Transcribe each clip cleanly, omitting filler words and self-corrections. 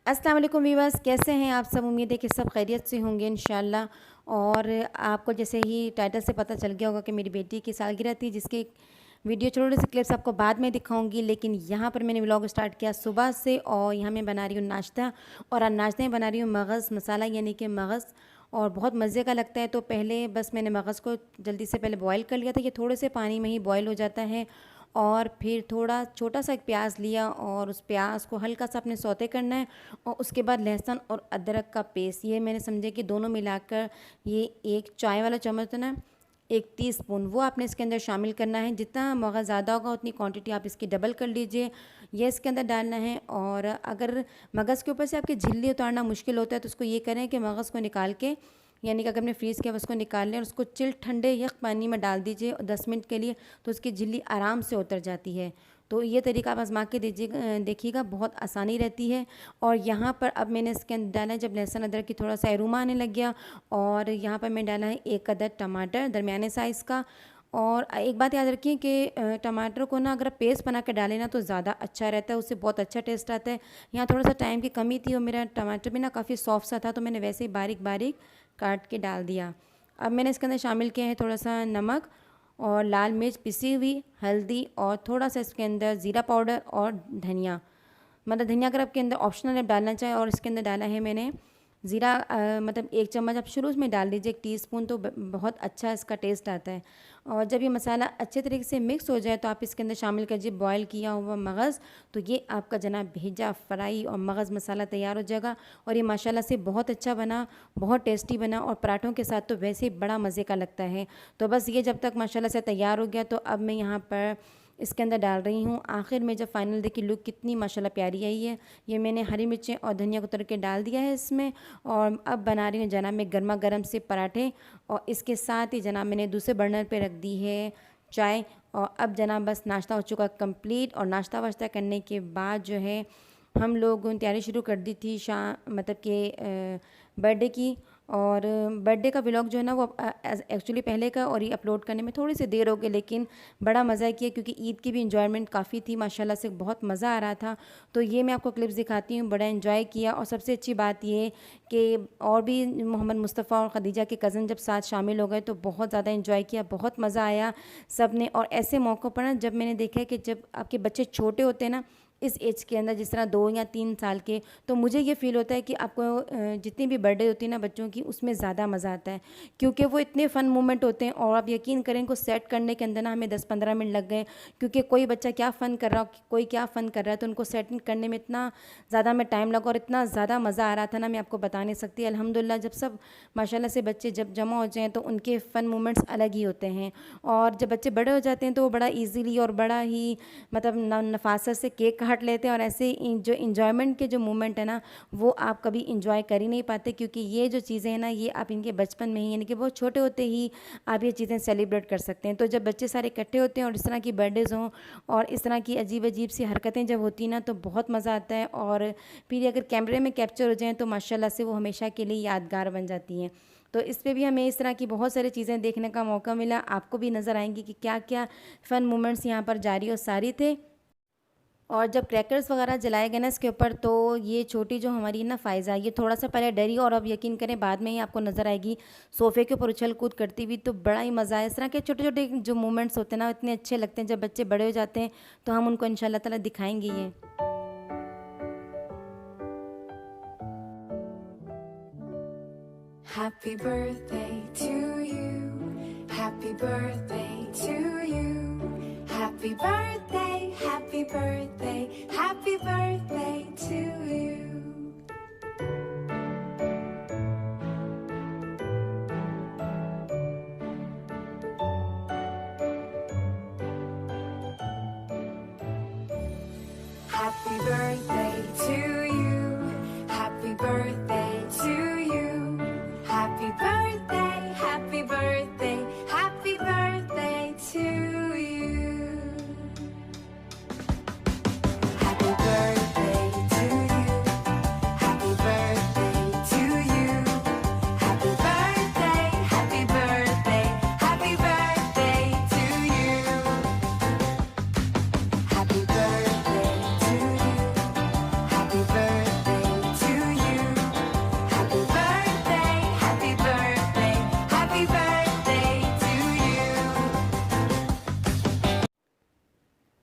अस्सलाम वालेकुम वीवर्स, कैसे हैं आप सब। उम्मीद है कि सब खैरियत से होंगे इंशाल्लाह। और आपको जैसे ही टाइटल से पता चल गया होगा कि मेरी बेटी की सालगिरह थी, जिसकी वीडियो छोटे से क्लिप्स आपको बाद में दिखाऊंगी। लेकिन यहाँ पर मैंने व्लॉग स्टार्ट किया सुबह से और यहाँ मैं बना रही हूँ नाश्ता। और आज नाश्ते में बना रही हूँ मगज़ मसाला, यानी कि मगज़। और बहुत मज़े का लगता है। तो पहले बस मैंने मगज़ को जल्दी से पहले बॉईल कर लिया था। ये थोड़े से पानी में ही बॉईल हो जाता है। और फिर थोड़ा छोटा सा एक प्याज लिया और उस प्याज को हल्का सा अपने सौते करना है। और उसके बाद लहसुन और अदरक का पेस्ट, ये मैंने समझे कि दोनों मिलाकर ये एक चाय वाला चम्मच है ना, 1 टीस्पून वो आपने इसके अंदर शामिल करना है। जितना मगज़ ज़्यादा होगा उतनी क्वांटिटी आप इसकी डबल कर लीजिए। ये इसके अंदर डालना है। और अगर मगज़ के ऊपर से आपकी झिल्ली उतारना मुश्किल होता है तो उसको ये करें कि मगज़ को निकाल के, यानी कि अगर आपने फ्रीज़ किया उसको निकाल लें और उसको चिल ठंडे यख पानी में डाल दीजिए 10 मिनट के लिए, तो उसकी झिल्ली आराम से उतर जाती है। तो ये तरीका आप आजमा के दीजिएगा, देखिएगा बहुत आसानी रहती है। और यहाँ पर अब मैंने इसके अंदर डाला है, जब लहसुन अदरक की थोड़ा सा एरोमा आने लग गया, और यहाँ पर मैं डाला है 1 अदद टमाटर दरमियाने साइज़ का। और एक बात याद रखिए कि टमाटर को ना अगर आप पेस्ट बना के डालें ना तो ज़्यादा अच्छा रहता है, उससे बहुत अच्छा टेस्ट आता है। यहाँ थोड़ा सा टाइम की कमी थी और मेरा टमाटर भी ना काफ़ी सॉफ्ट सा था, तो मैंने वैसे ही बारीक बारीक काट के डाल दिया। अब मैंने इसके अंदर शामिल किया है थोड़ा सा नमक और लाल मिर्च पिसी हुई, हल्दी और थोड़ा सा इसके अंदर ज़ीरा पाउडर और धनिया। मतलब धनिया अगर आपके अंदर ऑप्शनल आप डालना चाहें। और इसके अंदर डाला है मैंने ज़ीरा, मतलब 1 चम्मच आप शुरू में डाल दीजिए, 1 टीस्पून, तो बहुत अच्छा इसका टेस्ट आता है। और जब ये मसाला अच्छे तरीके से मिक्स हो जाए तो आप इसके अंदर शामिल कीजिए बॉयल किया हुआ मगज़। तो ये आपका जनाब भेजा फ्राई और मगज़ मसाला तैयार हो जाएगा। और ये माशाल्लाह से बहुत अच्छा बना, बहुत टेस्टी बना, और पराठों के साथ तो वैसे ही बड़ा मज़े का लगता है। तो बस ये जब तक माशाल्लाह से तैयार हो गया तो अब मैं यहाँ पर इसके अंदर डाल रही हूँ। आखिर में जब फाइनल देखिए लुक कितनी माशाल्लाह प्यारी आई है। ये मैंने हरी मिर्चें और धनिया को तोड़ के डाल दिया है इसमें। और अब बना रही हूँ जनाब मैं गर्मा गर्म से पराठे। और इसके साथ ही जनाब मैंने दूसरे बर्नर पे रख दी है चाय। और अब जनाब बस नाश्ता हो चुका कंप्लीट। और नाश्ता वाश्ता करने के बाद जो है हम लोगों ने तैयारी शुरू कर दी थी मतलब कि बर्थडे की। और बर्थडे का व्लॉग जो है ना वो एक्चुअली पहले का, और ये अपलोड करने में थोड़ी सी देर हो गई, लेकिन बड़ा मज़ा किया क्योंकि ईद की भी इंजॉयमेंट काफ़ी थी माशाल्लाह से, बहुत मज़ा आ रहा था। तो ये मैं आपको क्लिप्स दिखाती हूँ, बड़ा इन्जॉय किया। और सबसे अच्छी बात ये कि और भी मोहम्मद मुस्तफ़ा और ख़दीजा के कज़न जब साथ शामिल हो गए तो बहुत ज़्यादा इन्जॉय किया, बहुत मज़ा आया सब ने। और ऐसे मौक़ों पर ना जब मैंने देखा है कि जब आपके बच्चे छोटे होते हैं ना, इस एज के अंदर, जिस तरह 2 या 3 साल के, तो मुझे ये फ़ील होता है कि आपको जितनी भी बर्थडे होती है ना बच्चों की, उसमें ज़्यादा मज़ा आता है क्योंकि वो इतने फ़न मोमेंट होते हैं। और आप यकीन करें इनको सेट करने के अंदर ना हमें 10-15 मिनट लग गए, क्योंकि कोई बच्चा क्या फ़न कर रहा हो, कोई क्या फ़न कर रहा है, तो उनको सेटिंग करने में इतना ज़्यादा हमें टाइम लगा और इतना ज़्यादा मज़ा आ रहा था ना, मैं आपको बता नहीं सकती। अल्हम्दुलिल्लाह जब सब माशाल्लाह से बच्चे जब जमा हो जाएँ तो उनके फ़न मोमेंट्स अलग ही होते हैं। और जब बच्चे बड़े हो जाते हैं तो वो बड़ा ईज़िली और बड़ा ही मतलब नफासत से केक काट लेते हैं। और ऐसे जो इंजॉयमेंट के जो मोमेंट है ना वो आप कभी इंजॉय कर ही नहीं पाते, क्योंकि ये जो चीज़ें हैं ना ये आप इनके बचपन में ही, यानी कि बहुत छोटे होते ही आप ये चीज़ें सेलिब्रेट कर सकते हैं। तो जब बच्चे सारे इकट्ठे होते हैं और इस तरह की बर्थडेज़ हों और इस तरह की अजीब अजीब सी हरकतें जब होती ना तो बहुत मज़ा आता है। और फिर अगर कैमरे में कैप्चर हो जाएँ तो माशाल्लाह से वो हमेशा के लिए यादगार बन जाती हैं। तो इस पे भी हमें इस तरह की बहुत सारी चीज़ें देखने का मौका मिला। आपको भी नज़र आएंगी कि क्या क्या फ़न मोमेंट्स यहाँ पर जारी और सारी थे। और जब क्रैकर्स वगैरह जलाए गए ना इसके ऊपर, तो ये छोटी जो हमारी ना फ़ायज़ा, ये थोड़ा सा पहले डरी और अब यकीन करें बाद में ही आपको नज़र आएगी सोफ़े के ऊपर उछल कूद करती हुई। तो बड़ा ही मज़ा है। इस तरह के छोटे छोटे जो मोमेंट्स होते हैं ना इतने अच्छे लगते हैं। जब बच्चे बड़े हो जाते हैं तो हम उनको इंशाल्लाह ताला दिखाएंगे ये। Happy birthday to you. Happy birthday to you. Happy birthday, happy birthday, happy birthday to you. Happy birthday to you. Happy birthday to you. Happy birthday, happy birthday, happy birthday to you. Happy birthday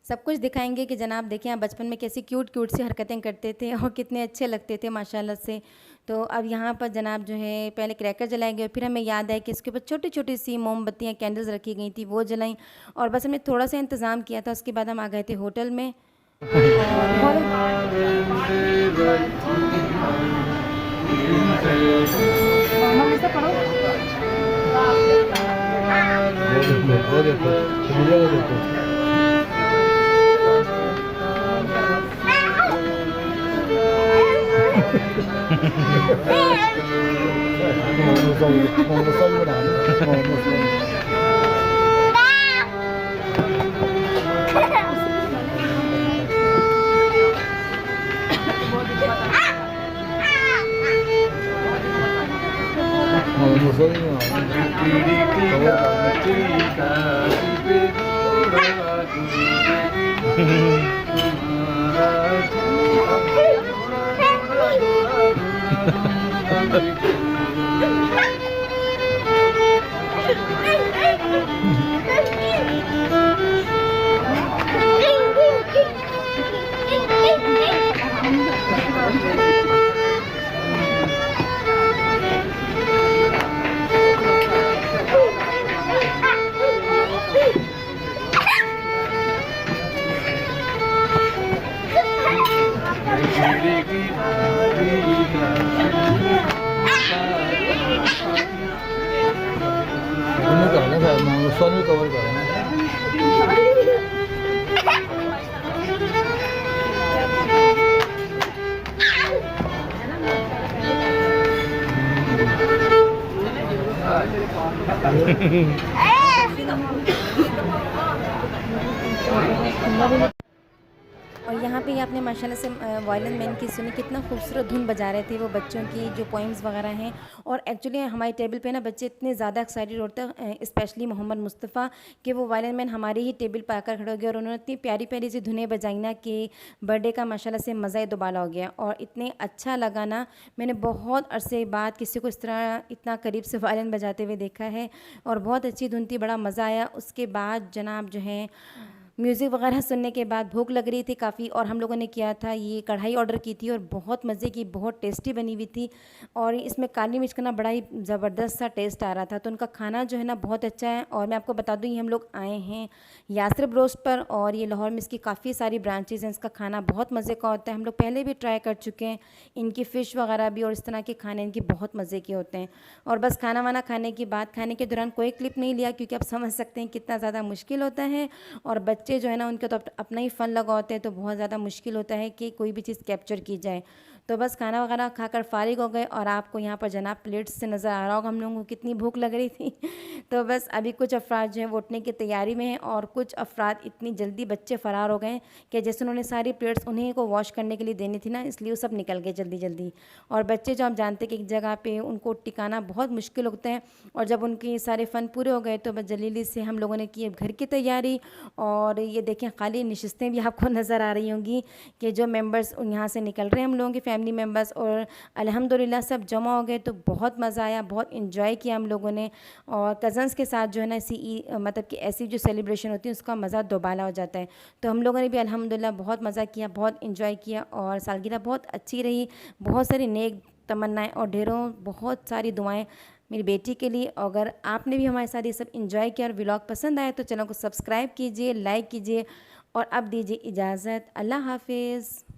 सब कुछ दिखाएंगे कि जनाब देखें आप बचपन में कैसी क्यूट क्यूट सी हरकतें करते थे और कितने अच्छे लगते थे माशाल्लाह से। तो अब यहाँ पर जनाब जो है पहले क्रैकर जलाए गए, फिर हमें याद आया कि इसके ऊपर छोटी छोटी सी मोमबत्तियाँ कैंडल्स रखी गई थी, वो जलाई और बस हमने थोड़ा सा इंतज़ाम किया था। उसके बाद हम आ गए थे होटल में और वो देखो वीडियो को देखो। मोहम्मद साहब बना मोहम्मद साहब। सोनू कवर करना और यहाँ पे ये आपने माशाल्लाह से वायलिन मैन की सुनी, कितना खूबसूरत धुन बजा रहे थे वो, बच्चों की जो पोइम्स वगैरह हैं। और एक्चुअली हमारी टेबल पे ना बच्चे इतने ज़्यादा एक्साइटेड होते हैं, स्पेशली मोहम्मद मुस्तफ़ा, कि वो वायलिन मैन हमारी ही टेबल पर आकर खड़े हो गए और उन्होंने इतनी प्यारी प्यारी सी धुनें बजाई ना कि बर्थडे का माशाल्लाह से मज़ा ही दुबाला हो गया। और इतने अच्छा लगा ना, मैंने बहुत अरसे बाद किसी को इस तरह इतना करीब से वायलिन बजाते हुए देखा है और बहुत अच्छी धुन थी, बड़ा मज़ा आया। उसके बाद जनाब जो है म्यूज़िक वगैरह सुनने के बाद भूख लग रही थी काफ़ी और हम लोगों ने किया था ये कढ़ाई ऑर्डर की थी और बहुत मज़े की, बहुत टेस्टी बनी हुई थी और इसमें काली मिर्च का ना बड़ा ही ज़बरदस्त सा टेस्ट आ रहा था। तो उनका खाना जो है ना बहुत अच्छा है। और मैं आपको बता दूँ ये हम लोग आए हैं यासरिब रोस्ट पर और ये लाहौर में इसकी काफ़ी सारी ब्रांचेज़ हैं। इसका खाना बहुत मज़े का होता है, हम लोग पहले भी ट्राई कर चुके हैं इनकी फ़िश वगैरह भी और इस तरह के खाने इनके बहुत मज़े के होते हैं। और बस खाना वाना खाने की बात, खाने के दौरान कोई क्लिप नहीं लिया क्योंकि आप समझ सकते हैं कितना ज़्यादा मुश्किल होता है और बच्चे जो है ना उनके तो अपना ही फ़न लगा होते हैं, तो बहुत ज़्यादा मुश्किल होता है कि कोई भी चीज़ कैप्चर की जाए। तो बस खाना वगैरह खाकर फारिग हो गए और आपको यहाँ पर जनाब प्लेट्स से नज़र आ रहा होगा हम लोगों को कितनी भूख लग रही थी। तो बस अभी कुछ अफराद जो हैं वो उठने की तैयारी में हैं और कुछ अफराद इतनी जल्दी बच्चे फ़रार हो गए कि जैसे उन्होंने सारी प्लेट्स उन्हीं को वॉश करने के लिए देनी थी ना, इसलिए वो सब निकल गए जल्दी जल्दी। और बच्चे जो आप जानते हैं कि एक जगह पे उनको टिकाना बहुत मुश्किल होता है और जब उनके सारे फ़न पूरे हो गए तो बस जल्दी से हम लोगों ने की घर की तैयारी। और ये देखें खाली नशिस्तें भी आपको नज़र आ रही होंगी कि जो मेंबर्स यहाँ से निकल रहे हैं हम लोगों के फैमिली मेंबर्स, और अल्हम्दुलिल्लाह सब जमा हो गए तो बहुत मज़ा आया, बहुत इन्जॉय किया हम लोगों ने। और कज़न्स के साथ जो है ना मतलब कि ऐसी जो सेलिब्रेशन होती है उसका मज़ा दोबाला हो जाता है। तो हम लोगों ने भी अल्हम्दुलिल्लाह बहुत मज़ा किया, बहुत इन्जॉय किया और सालगिरह बहुत अच्छी रही। बहुत सारी नेक तमन्नाएँ और ढेरों बहुत सारी दुआएँ मेरी बेटी के लिए। अगर आपने भी हमारे साथ ये सब इन्जॉय किया और व्लॉग पसंद आया तो चैनल को सब्सक्राइब कीजिए, लाइक कीजिए और अब दीजिए इजाज़त। अल्लाह हाफिज़।